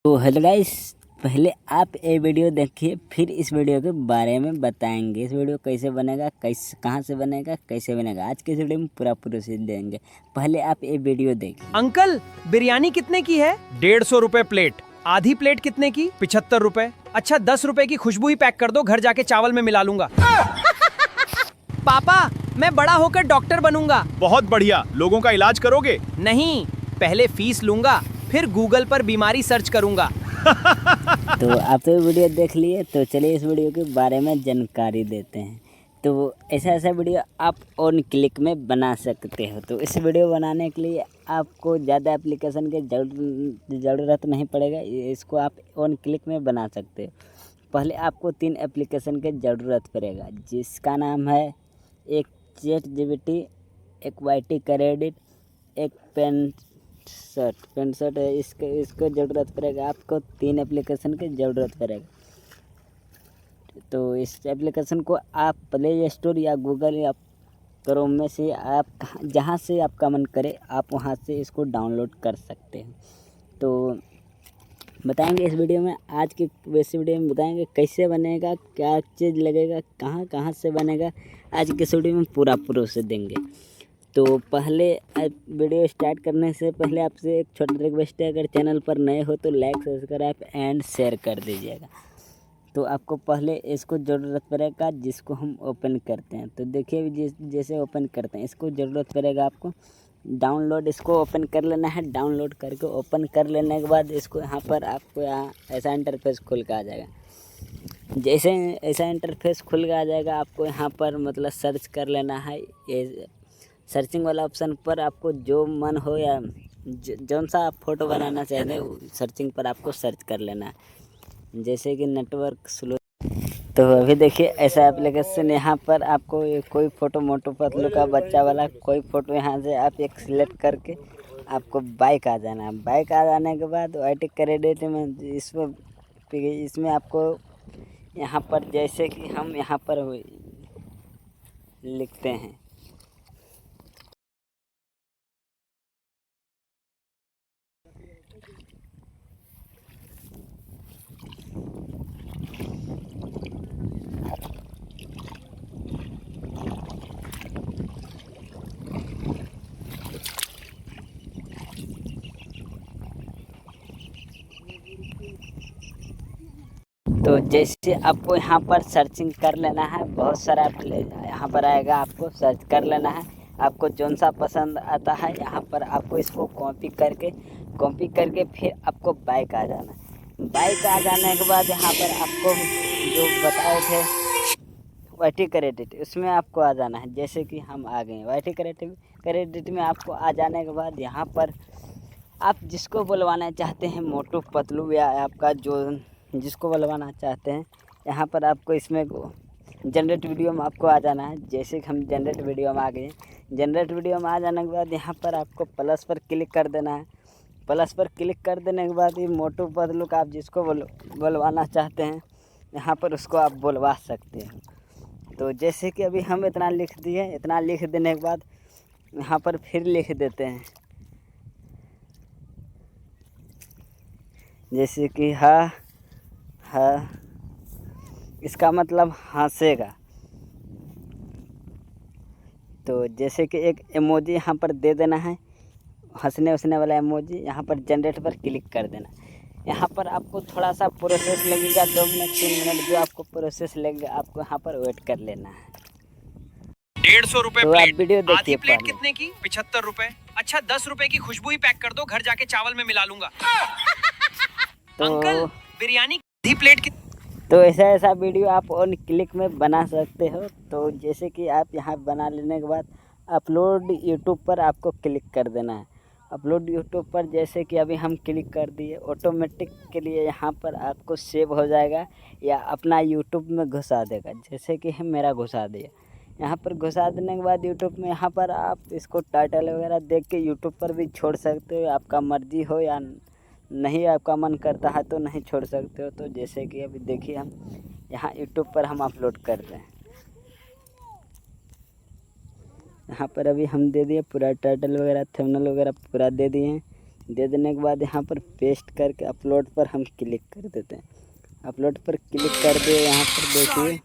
तो hello guys, पहले आप ये वीडियो देखिए, फिर इस वीडियो के बारे में बताएंगे। इस वीडियो कैसे बनेगा, कैसे कहाँ से बनेगा, कैसे बनेगा, आज के इस वीडियो में पूरा प्रोसेस देंगे। पहले आप ये वीडियो देखिए। अंकल, बिरयानी कितने की है? 150 रुपए प्लेट। आधी प्लेट कितने की? 75 रुपए। अच्छा, 10 रुपए की खुशबू ही पैक कर दो, घर जाके चावल में मिला लूंगा। पापा, मैं बड़ा होकर डॉक्टर बनूंगा। बहुत बढ़िया। लोगों का इलाज करोगे? नहीं, पहले फीस लूंगा, फिर गूगल पर बीमारी सर्च करूंगा। तो आप तो वीडियो देख लिए, तो चलिए इस वीडियो के बारे में जानकारी देते हैं। तो ऐसा वीडियो आप ऑन क्लिक में बना सकते हो। तो इस वीडियो बनाने के लिए आपको ज़्यादा एप्लीकेशन के ज़रूरत नहीं पड़ेगा, इसको आप ऑन क्लिक में बना सकते हो। पहले आपको 3 एप्लीकेशन के ज़रूरत पड़ेगा, जिसका नाम है एक ChatGPT, एक YT क्रेडिट, एक पेनशर्ट है। इसको ज़रूरत पड़ेगा आपको। 3 एप्लीकेशन की ज़रूरत पड़ेगा। तो इस एप्लीकेशन को आप प्ले स्टोर या गूगल या क्रोम में से आप जहाँ से आपका मन करे आप वहाँ से इसको डाउनलोड कर सकते हैं। तो बताएंगे इस वीडियो में, आज की वैसे वीडियो में बताएंगे कैसे बनेगा, क्या चीज़ लगेगा, कहाँ कहाँ से बनेगा। आज की इस वीडियो में पूरा प्रोसेस देंगे। तो पहले वीडियो स्टार्ट करने से पहले आपसे एक छोटा रिक्वेस्ट है, अगर चैनल पर नए हो तो लाइक, सब्सक्राइब एंड शेयर कर दीजिएगा। तो आपको पहले इसको ज़रूरत पड़ेगा, जिसको हम ओपन करते हैं। तो देखिए, जैसे ओपन करते हैं इसको ज़रूरत पड़ेगा आपको डाउनलोड। इसको ओपन कर लेना है। डाउनलोड करके ओपन कर लेने के बाद इसको यहाँ पर आपको ऐसा इंटरफेस खुल के आ जाएगा। जैसे ऐसा इंटरफेस खुल के आ जाएगा, आपको यहाँ पर मतलब सर्च कर लेना है। ये सर्चिंग वाला ऑप्शन पर आपको जो मन हो या जौन सा आप फ़ोटो बनाना चाहते हैं, सर्चिंग पर आपको सर्च कर लेना है। जैसे कि नेटवर्क स्लो। तो अभी देखिए, ऐसा एप्लीकेशन यहाँ पर आपको कोई फ़ोटो, मोटू पतलू का बच्चा वाला कोई फ़ोटो यहाँ से आप एक सिलेक्ट करके आपको बाइक आ जाना है। बाइक आ जाने के बाद YT क्रेडिट में इसमें आपको यहाँ पर जैसे कि हम यहाँ पर लिखते हैं। तो जैसे आपको यहाँ पर सर्चिंग कर लेना है, बहुत सारा यहाँ पर आएगा, आपको सर्च कर लेना है। आपको जौन सा पसंद आता है यहाँ पर आपको इसको कॉपी करके फिर आपको बाइक आ जाना है। बाइक आ जाने के बाद यहाँ पर आपको जो बताए थे YT क्रेडिट, उसमें आपको आ जाना है। जैसे कि हम आ गए YT क्रेडिट में आपको आ जाने के बाद यहाँ पर आप जिसको बुलवाना चाहते हैं, मोटू पतलू या आपका जो जिसको बुलवाना चाहते हैं, यहाँ पर आपको इसमें जनरेट वीडियो में आपको आ जाना है। जैसे कि हम जनरेट वीडियो में आ गए। जनरेट वीडियो में आ जाने के बाद यहाँ पर आपको प्लस पर क्लिक कर देना है। प्लस पर क्लिक कर देने के बाद ये मोटू पतलू का आप जिसको बुलवाना चाहते हैं, यहाँ पर उसको आप बुलवा सकते हैं। तो जैसे कि अभी हम इतना लिख दिए, इतना लिख देने के बाद यहाँ पर फिर लिख देते हैं, जैसे कि हाँ, इसका मतलब हंसेगा। तो जैसे कि एक इमोजी यहाँ पर दे देना है, हंसने वाला इमोजी। यहाँ पर जनरेट पर क्लिक कर देना। यहाँ पर आपको थोड़ा सा प्रोसेस लगेगा, 2 मिनट 3 मिनट जो आपको प्रोसेस लगेगा, आपको यहाँ पर वेट कर लेना है। 150 रुपए तो प्लेट। आप वीडियो देखिए। आधी प्लेट पहले कितने की? 75 रुपए। अच्छा, 10 रुपए की खुशबू ही पैक कर दो, घर जाके चावल में मिला लूंगा। तो अंकल, बिरयानी आधी प्लेट की। तो ऐसा वीडियो आप ऑन क्लिक में बना सकते हो। तो जैसे कि आप यहाँ बना लेने के बाद अपलोड यूट्यूब पर आपको क्लिक कर देना है। अपलोड यूट्यूब पर जैसे कि अभी हम क्लिक कर दिए, ऑटोमेटिक के लिए यहाँ पर आपको सेव हो जाएगा या अपना यूट्यूब में घुसा देगा। जैसे कि हम मेरा घुसा दिया, यहाँ पर घुसा देने के बाद यूट्यूब में यहाँ पर आप इसको टाइटल वगैरह देख के यूट्यूब पर भी छोड़ सकते हो। आपका मर्जी हो या नहीं, आपका मन करता है तो नहीं छोड़ सकते हो। तो जैसे कि अभी देखिए, हम यहाँ यूट्यूब पर हम अपलोड करते हैं। यहाँ पर अभी हम दे दिए पूरा टाइटल वगैरह, थंबनेल वगैरह पूरा दे दिए हैं। दे देने के बाद यहाँ पर पेस्ट करके अपलोड पर हम क्लिक कर देते हैं। अपलोड पर क्लिक कर दे, यहाँ पर देखिए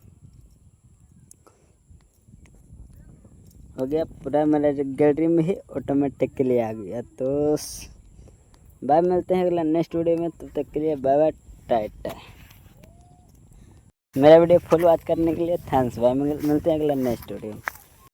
हो गया पूरा, मेरा गैलरी में ही ऑटोमेटिकली आ गया। तो बाय, मिलते हैं अगला नेक्स्ट वीडियो में, तब तक के लिए बाय बाय, टाटा। मेरा वीडियो फुल वॉच करने के लिए थैंक्स, बाय, मिलते हैं अगला नेक्स्ट वीडियो में।